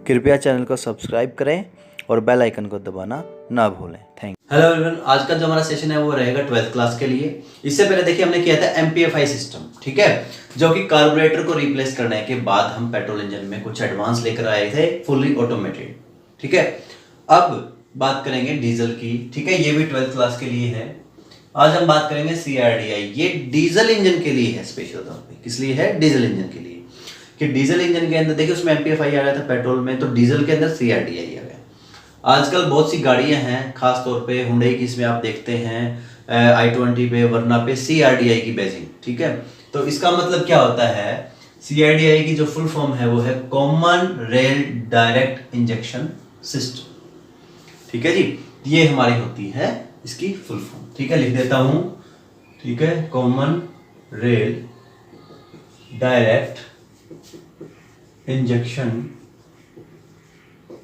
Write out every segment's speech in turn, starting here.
कृपया चैनल को सब्सक्राइब करें और बेल आइकन को दबाना ना भूलें। Thank you. हेलो एवरीवन, आज का जो हमारा सेशन है वो रहेगा 12th क्लास के लिए। इससे पहले देखिए हमने किया था MPFI सिस्टम, ठीक है, जो कि कार्बोरेटर को रिप्लेस करने के बाद हम पेट्रोल इंजन में कुछ एडवांस लेकर आए थे, फुल्ली ऑटोमेटेड। ठीक है, अब बात करेंगे डीजल की। ठीक है, ये भी 12th क्लास के लिए है। आज हम बात करेंगे CRDI। ये डीजल इंजन के लिए है, स्पेशल तौर पे किस लिए है? डीजल इंजन के लिए। कि डीजल इंजन के अंदर देखिए उसमें MPFI आ गया था पेट्रोल में, तो डीजल के अंदर CRDI आ गया। आजकल बहुत सी गाड़ियां हैं, खास तौर पे हुंडई की, इसमें आप देखते हैं i20 पे, वरना पे CRDI की बैजिंग। ठीक है, तो इसका मतलब क्या होता है? CRDI की जो फुल फॉर्म है वो है common rail direct injection system. ठीक है जी, ये हमारी होती है इसकी फुल फॉर्म। ठीक है, लिख देता हूं। ठीक है, common rail direct injection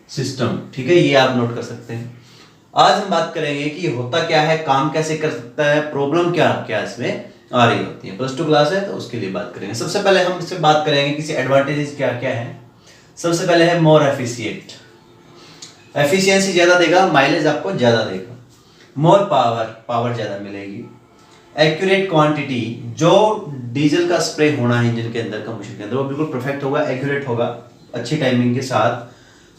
system. ठीक है, ये आप नोट कर सकते हैं। आज हम बात करेंगे कि होता क्या है, काम कैसे कर सकता है, प्रॉब्लम क्या क्या इसमें आ रही होती है। +2 क्लास है तो उसके लिए बात करेंगे। सबसे पहले हम इससे बात करेंगे किसी एडवांटेजेस क्या क्या है। सबसे पहले है मोर एफिशिएंट, एफिशिएंसी ज्यादा देगा, माइलेज आपको ज्यादा देगा। मोर पावर, पावर ज्यादा मिलेगी। एक्यूरेट क्वांटिटी, जो डीजल का स्प्रे होना है इंजन के अंदर, कंबशन के अंदर, वो बिल्कुल परफेक्ट होगा, एक्यूरेट होगा, अच्छी टाइमिंग के साथ।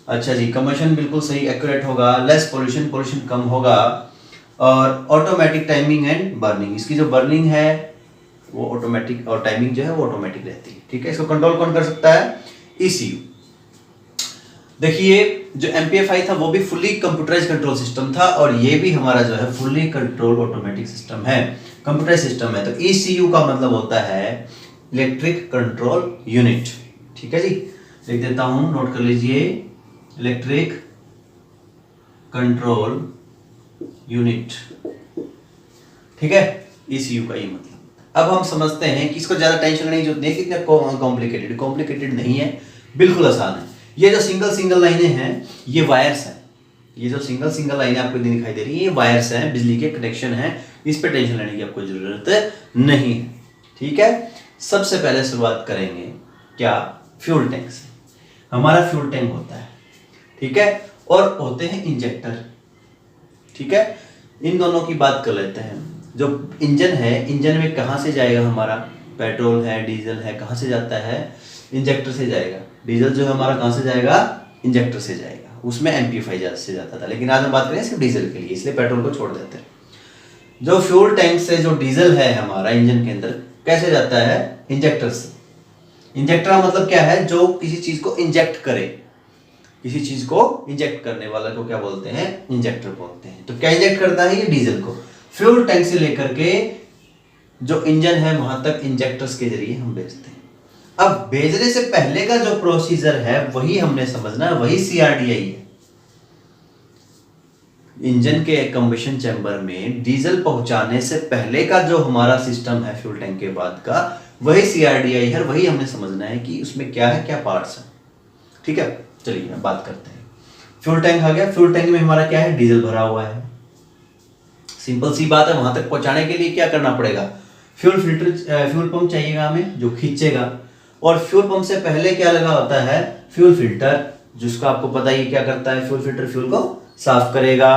अच्छा जी, कंबशन बिल्कुल सही एक्यूरेट होगा। लेस पोल्यूशन, पोल्यूशन कम होगा। और ऑटोमेटिक टाइमिंग एंड बर्निंग, इसकी जो बर्निंग है वो ऑटोमेटिक, और टाइमिंग जो है वो ऑटोमेटिक रहती है। ठीक है, इसको कंट्रोल कौन कर सकता है? ECU। देखिए जो MPFI था वो भी फुल्ली कंप्यूटराइज कंट्रोल सिस्टम था, और ये भी हमारा जो है फुल्ली कंट्रोल ऑटोमेटिक सिस्टम है, कंप्यूटराइज सिस्टम है। तो ECU का मतलब होता है इलेक्ट्रिक कंट्रोल यूनिट। ठीक है जी, लिख देता हूं, नोट कर लीजिए, इलेक्ट्रिक कंट्रोल यूनिट। ठीक है, ECU का ये मतलब। अब हम समझते हैं कि इसको ज्यादा टेंशन नहीं होती है, कितना कॉम्प्लिकेटेड, कॉम्प्लिकेटेड नहीं है, बिल्कुल आसान है। ये जो सिंगल लाइनें हैं ये वायर्स हैं, ये जो सिंगल लाइनें आपको दिखाई दे रही है ये वायर्स हैं, बिजली के कनेक्शन हैं, इस पे टेंशन लेने की आपको जरूरत नहीं है। ठीक है, सबसे पहले शुरुआत करेंगे क्या? फ्यूल टैंक से। हमारा फ्यूल टैंक होता है, ठीक है, और होते हैं इंजेक्टर। ठीक है, इन दोनों की बात कर लेते हैं। जो इंजन है, इंजन में कहां से जाएगा हमारा? पेट्रोल है, डीजल है, कहां से जाता है? इंजेक्टर से जाएगा। डीजल जो है हमारा कहां से जाएगा? इंजेक्टर से जाएगा। उसमें MPFI से जाता था, लेकिन आज हम बात करें सिर्फ डीजल के लिए, इसलिए पेट्रोल को छोड़ देते हैं। जो फ्यूल टैंक से जो डीजल है हमारा इंजन के अंदर कैसे जाता है? इंजेक्टर से। इंजेक्टर का मतलब क्या है? जो किसी चीज को इंजेक्ट करे, किसी चीज को इंजेक्ट करने वाला को क्या बोलते हैं? इंजेक्टर बोलते हैं। तो क्या इंजेक्ट करता है? ये डीजल को। फ्यूल टैंक से लेकर के जो इंजन है वहां तक इंजेक्टर्स के जरिए हम भेजते हैं। अब भेजने से पहले का जो प्रोसीजर है वही हमने समझना है, वही CRDI है। इंजन के कंबशन चैम्बर में डीजल पहुंचाने से पहले का जो हमारा सिस्टम है फ्यूल टैंक के बाद का, वही CRDI है, वही हमने समझना है कि उसमें क्या है, क्या पार्ट्स है। ठीक है, चलिए बात करते हैं। फ्यूल टैंक आ गया, फ्यूल टैंक में हमारा क्या है? डीजल भरा हुआ है। सिंपल सी बात है, वहां तक पहुंचाने के लिए क्या करना पड़ेगा? फ्यूल फिल्टर, फ्यूल पंप चाहिएगा हमें जो खींचेगा। और फ्यूल पंप से पहले क्या लगा होता है? फ्यूल फिल्टर, जिसको आपको पता ही क्या करता है फ्यूल फिल्टर? फ्यूल को साफ करेगा।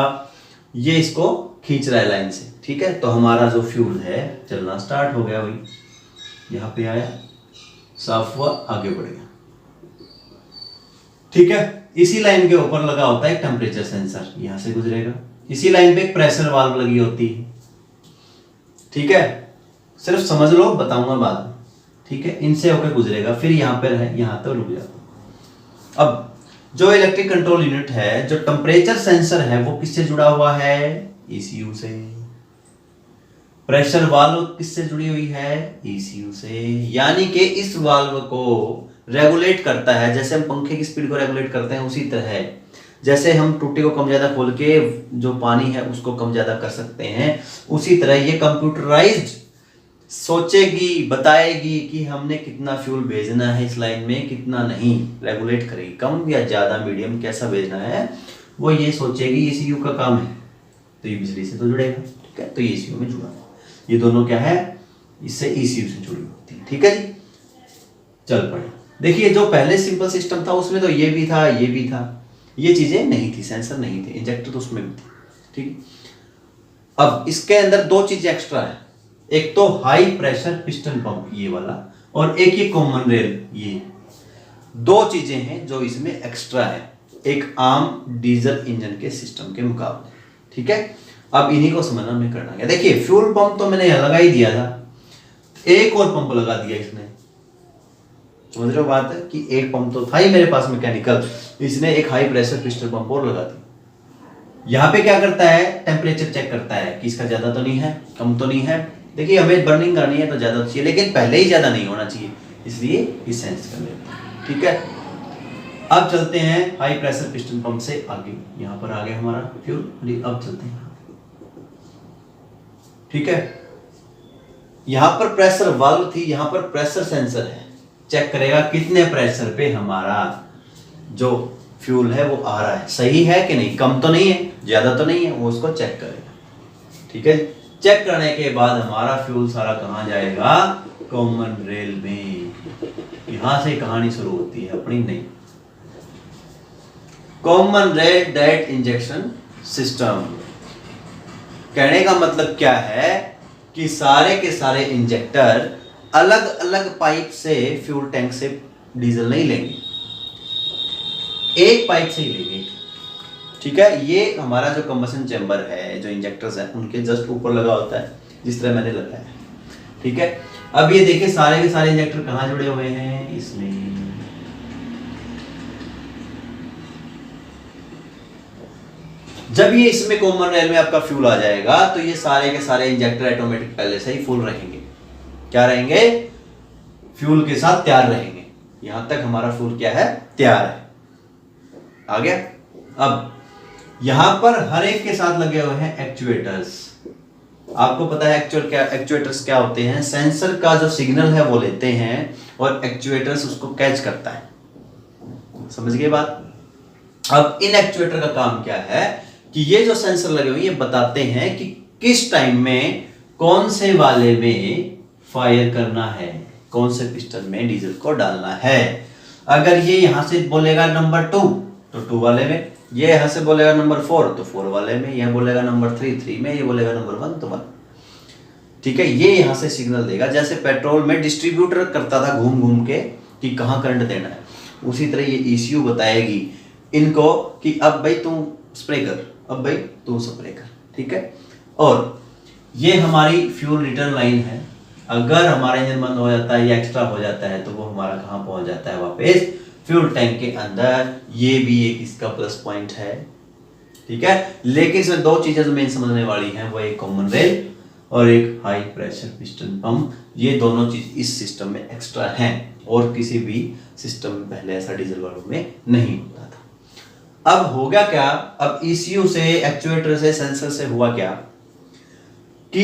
ये इसको खींच रहा है लाइन से। ठीक है, तो हमारा जो फ्यूल है चलना स्टार्ट हो गया, वही यहां पे आया, साफ हुआ, आगे बढ़ गया। ठीक है, इसी लाइन के ऊपर लगा होता है टेम्परेचर सेंसर, यहां से गुजरेगा। इसी लाइन पे एक प्रेशर वाल्व लगी होती है। ठीक है, सिर्फ समझ लो, बताऊंगा बाद में। ठीक है, इनसे होकर गुजरेगा, फिर यहां पर है, यहां तक रुक जाता। अब जो इलेक्ट्रिक कंट्रोल यूनिट है, जो टेम्परेचर सेंसर है, वो किससे जुड़ा हुआ है? ECU से। प्रेशर वाल्व किससे जुड़ी हुई है? ECU से। यानी कि इस वाल्व को रेगुलेट करता है, जैसे हम पंखे की स्पीड को रेगुलेट करते हैं उसी तरह, जैसे हम टूटी को कम ज्यादा खोल के जो पानी है उसको कम ज्यादा कर सकते हैं, उसी तरह ये कंप्यूटराइज्ड सोचेगी, बताएगी कि हमने कितना फ्यूल भेजना है इस लाइन में, कितना नहीं, रेगुलेट करेगी, कम या ज्यादा, मीडियम, कैसा भेजना है वो ये सोचेगी। ECU का काम है, तो ये बिजली से तो जुड़ेगा। ठीक है, तो ये ECU में जुड़ा, ये दोनों क्या है? इससे ECU से जुड़ी होती है। ठीक है जी, चल पड़े। देखिए जो पहले सिंपल सिस्टम था उसमें तो ये भी था, ये भी था, ये चीजें नहीं थी, सेंसर नहीं थे, इंजेक्टर तो उसमें भी थे, ठीक। अब इसके अंदर दो चीजें एक्स्ट्रा है, एक तो हाई प्रेशर पिस्टन पंप ये वाला, और एक ये कॉमन रेल, ये दो चीजें हैं जो इसमें एक्स्ट्रा है एक आम डीजल इंजन के सिस्टम के मुकाबले, ठीक है। अब इन्हीं को समझना में करना क्या, देखिए फ्यूल पंप तो मैंने लगा ही दिया था, एक और पंप लगा दिया इसने, समझ रहे हो बात है कि एक पंप तो था ही मेरे पास मैकेनिकल, इसने एक हाई प्रेशर पिस्टन पंप और लगा दिया। यहाँ पे क्या करता है, टेम्परेचर चेक करता है कि इसका ज्यादा तो नहीं है, कम तो नहीं है। देखिए हमें बर्निंग करनी है तो ज्यादा चाहिए, लेकिन पहले ही ज्यादा नहीं होना चाहिए, इसलिए ये सेंस कर लेते हैं, ठीक है। अब चलते हैं हाई प्रेशर पिस्टन पंप से आगे, यहाँ पर आ गया हमारा फ्यूल, अब चलते हैं, ठीक है। यहां पर प्रेशर वाल्व थी, यहां पर प्रेशर सेंसर है, चेक करेगा कितने प्रेशर पे हमारा जो फ्यूल है वो आ रहा है, सही है कि नहीं, कम तो नहीं है, ज्यादा तो नहीं है, वो उसको चेक करेगा, ठीक है। चेक करने के बाद हमारा फ्यूल सारा कहां जाएगा, कॉमन रेल में। यहां से कहानी शुरू होती है अपनी नई common rail direct injection system. कहने का मतलब क्या है कि सारे के सारे इंजेक्टर अलग अलग पाइप से फ्यूल टैंक से डीजल नहीं लेंगे, एक पाइप से ही लेंगे, ठीक है। ये हमारा जो कंबशन चैम्बर है, जो इंजेक्टर्स हैं उनके जस्ट ऊपर लगा होता है, जिस तरह मैंने लगाया है, ठीक है। अब ये देखिए सारे के सारे इंजेक्टर कहां जुड़े हुए हैं, इसमें। जब ये इसमें कॉमन रेल में आपका फ्यूल आ जाएगा तो ये सारे के सारे इंजेक्टर ऑटोमेटिक पहले से ही फुल रहेंगे, क्या रहेंगे, फ्यूल के साथ तैयार रहेंगे। यहां तक हमारा फ्यूल क्या है, तैयार है, आ गया। अब यहां पर हर एक के साथ लगे हुए हैं एक्चुएटर्स। आपको पता है एक्चुएटर्स क्या होते हैं, सेंसर का जो सिग्नल है वो लेते हैं और एक्चुएटर्स उसको कैच करता है, समझ गए बात। अब इन एक्चुएटर का काम क्या है कि ये जो सेंसर लगे हुए ये बताते हैं कि किस टाइम में कौन से वाले में फायर करना है, कौन से पिस्टन में डीजल को डालना है। अगर ये यहां से बोलेगा नंबर 2 तो 2 वाले में, ये यहां से बोलेगा नंबर 4 तो 4 वाले में, यह बोलेगा नंबर 3 में, ये बोलेगा नंबर 1 तो 1, ठीक है। ये यहां से सिग्नल देगा, जैसे पेट्रोल में डिस्ट्रीब्यूटर करता था घूम घूम के कि कहां करंट देना है, उसी तरह ये ECU बताएगी इनको कि अब भाई तू स्प्रे कर, अब भाई तू स्प्रे कर, ठीक है। और ये हमारी फ्यूल रिटर्न लाइन है, अगर हमारा इंजन बंद हो जाता है या एक्स्ट्रा हो जाता है तो वो हमारा कहां पहुंच जाता है, वापस फ्यूल टैंक के अंदर। ये भी एक इसका प्लस पॉइंट है, ठीक है। लेकिन इसमें दो चीजें जो मेन समझने वाली हैं, वो एक कॉमन रेल और एक हाई प्रेशर पिस्टन पंप, ये दोनों चीज इस सिस्टम में एक्स्ट्रा हैं और किसी भी सिस्टम में पहले ऐसा डीजल वालों में नहीं होता था। अब हो गया क्या, अब ECU से, एक्चुएटर से, सेंसर से हुआ क्या कि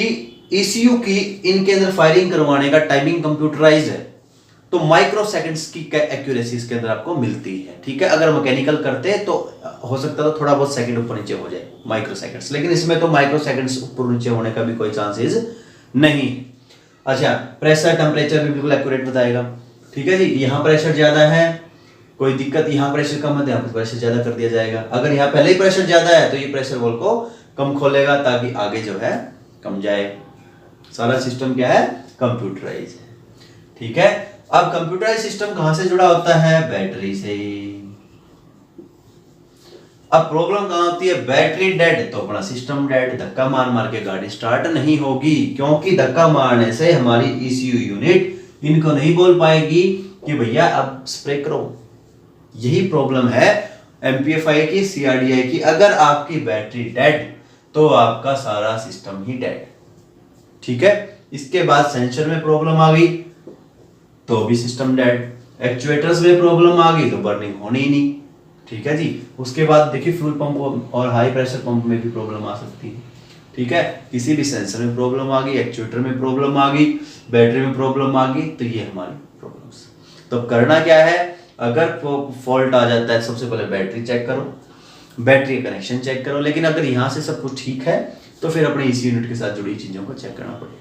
ECU की इनके अंदर फायरिंग करवाने का टाइमिंग कंप्यूटराइज्ड है, तो माइक्रो सेकंड्स की एक्यूरेसी इसके अंदर आपको मिलती है, ठीक है। अगर मैकेनिकल करते तो हो सकता था थोड़ा बहुत सेकंड ऊपर नीचे हो जाए, माइक्रो सेकंड्स, लेकिन इसमें तो माइक्रो सेकंड्स ऊपर नीचे होने का भी कोई चांसेस नहीं। अच्छा, प्रेशर टेम्परेचर भी बिल्कुल एक्यूरेट बताएगा, ठीक है जी। यहाँ प्रेशर ज्यादा है, कोई दिक्कत, यहाँ प्रेशर कम है, यहाँ पर प्रेशर ज्यादा कर दिया जाएगा। अगर यहाँ पहले ही प्रेशर ज्यादा है तो ये प्रेशर वॉल्व को कम खोलेगा ताकि आगे जो है कम जाए। सारा सिस्टम क्या है, कंप्यूटराइज है, ठीक है। अब कंप्यूटराइज सिस्टम कहां से जुड़ा होता है, बैटरी से। अब प्रॉब्लम कहां होती है, बैटरी डेड तो अपना सिस्टम डेड, धक्का मार मार के गाड़ी स्टार्ट नहीं होगी, क्योंकि धक्का मारने से हमारी ECU यूनिट इनको नहीं बोल पाएगी कि भैया अब स्प्रे करो। यही प्रॉब्लम है MPFI की, CRDI की। अगर आपकी बैटरी डेड तो आपका सारा सिस्टम ही डेड, ठीक है। इसके बाद सेंसर में प्रॉब्लम आ गई तो भी सिस्टम डेड, एक्चुएटर्स में प्रॉब्लम आ गई तो बर्निंग होनी ही नहीं, ठीक है जी। उसके बाद देखिए फ्यूल पंप और हाई प्रेशर पंप में भी प्रॉब्लम आ सकती है, ठीक है। किसी भी सेंसर में प्रॉब्लम आ गई, एक्चुएटर में प्रॉब्लम आ गई, बैटरी में प्रॉब्लम आ गई, तो ये हमारी प्रॉब्लम्स। तो करना क्या है, अगर फॉल्ट आ जाता है सबसे पहले बैटरी चेक करो, बैटरी कनेक्शन चेक करो, लेकिन अगर यहां से सब कुछ ठीक है तो फिर अपने ECU यूनिट के साथ जुड़ी चीजों को चेक करना पड़ेगा।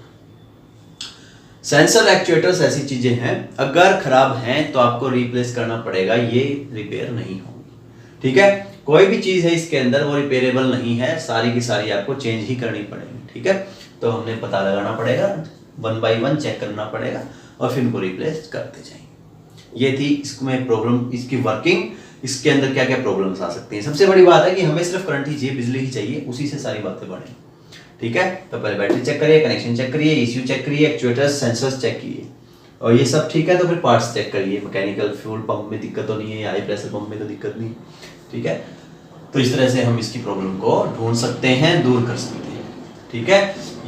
सेंसर एक्चुएटर्स ऐसी चीजें हैं, अगर खराब हैं तो आपको रिप्लेस करना पड़ेगा, ये रिपेयर नहीं होगी। ठीक है, कोई भी चीज है इसके अंदर वो रिपेयरेबल नहीं है, सारी की सारी आपको चेंज ही करनी पड़ेगी। ठीक है, तो हमने पता लगाना पड़ेगा, 1 बाय 1 चेक करना पड़ेगा और फिर इनको रिप्लेस करते जाएंगे। ये थी इसमें प्रॉब्लम, इसकी वर्किंग, इसके अंदर क्या क्या प्रॉब्लम्स आ सकती हैं। सबसे बड़ी बात है कि हमें सिर्फ करंट ही चाहिए, बिजली ही चाहिए, उसी से सारी बातें बढ़ेंगी। ठीक है, तो पहले बैटरी चेक करिए, कनेक्शन चेक करिए, ECU चेक करिए, एक्चुएटर्स सेंसर्स चेक कीजिए, और ये सब ठीक है तो फिर पार्ट्स चेक करिए, मैकेनिकल फ्यूल पंप में दिक्कत तो नहीं है, हाई प्रेशर पंप में तो दिक्कत नहीं। ठीक है, तो इस तरह से हम इसकी प्रॉब्लम को ढूंढ सकते हैं, दूर कर सकते हैं। ठीक है,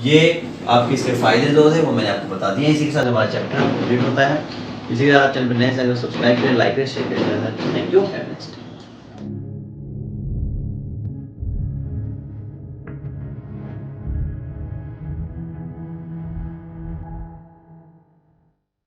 ये आपके इसके फायदे जो थे वो मैंने आपको बता दिए। इसी के साथ हमारा चैप्टर कंप्लीट होता है। इसी के साथ चैनल पर नए चैनल सब्सक्राइब करें, लाइक करें, शेयर करें। Thank you.